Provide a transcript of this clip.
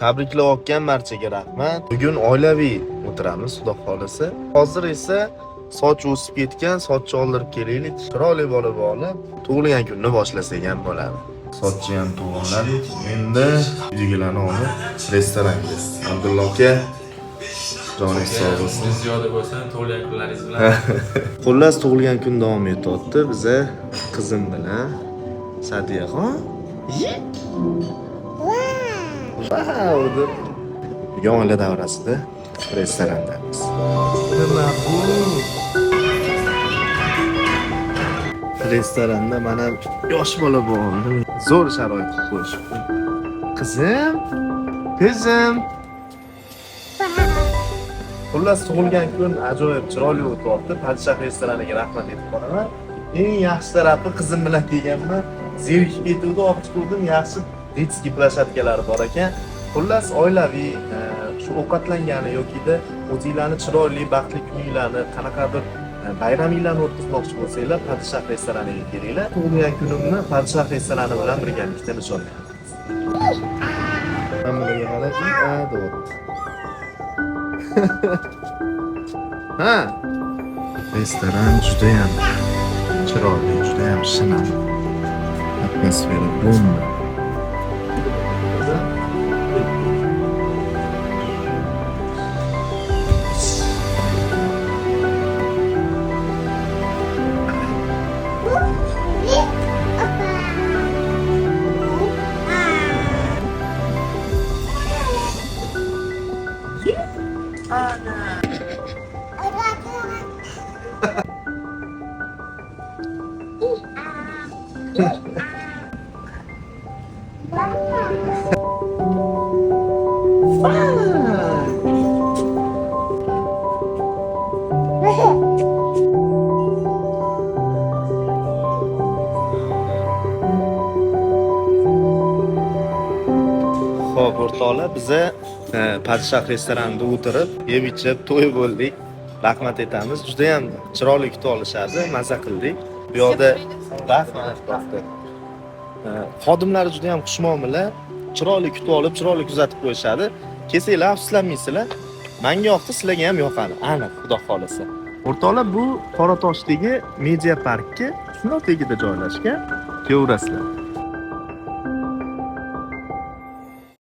Tabriklayotgan barchaga rahmat. Bugun oilaviy o'tiramiz, xudo xolisi. Hozir esa soch o'sib ketgan, sochni oldirib kelaylik. Chiroyli bo'lib olib, tug'ilgan kunni boshlasak ham bo'ladi. Sochni ham to'g'irladik. Endi videolarni olib restoranga. Abdulla aka, joningiz sog' bo'lsin. Ziyoda bo'lsin, tug'ilgan kunlaringiz bilan. Xullas tug'ilgan kun davom etyapti. Biza qizim bilan Sadiqxon. Vau! Bugun oila davrasida restorandamiz. Nima bu? Restoranda mana yosh bola bo'ldi. Zo'r sharoit qo'yishibdi. Qizim, qizim. Xullas tug'ilgan kun ajoyib chiroyli o'tyapti. Padishah restoraniga rahmat aytib qolaman. Eng yaxshi tarafi qizim bilan kelganman. Zerikib ketuvdi, olib chiqdim, yaxshi detskiy plashatkalari bor ekan. Xullas oilaviy shu ovqatlangani yokida o'zingizlarni chiroyli, baxtli kuninglarni, qanaqadir bayraminglarni o'tkazmoqchi bo'lsanglar, Padishah restoraniga kelinglar. Tug'ilgan kunimni Padishah restorani bilan birgalikda nishonlaymiz. Hammaga g'alati, deyapti. Ha. Restoran juda ham chiroyli, juda ham shinam. Atmosfera bomba. Xo'p, o'rtoqlar, biza Padishah restoranida o'tirib, yeb ichib, to'y bo'ldik. Rahmat aytamiz. Juda ham chiroyli kutib olishadi, maza qildik. Bu yerda rahmat. Xodimlari juda ham xushmuomala, chiroyli kutib olib, chiroyli kuzatib qo'yishadi. Kelsanglar afsuslanmaysizlar. Menga yoqdi, sizlarga ham yoqadi. Aniq, xudo xolisa. O'rtoqlar, bu Qoratoshdagi Media Parkka shunday tagida joylashgan. Ko'rasizlar.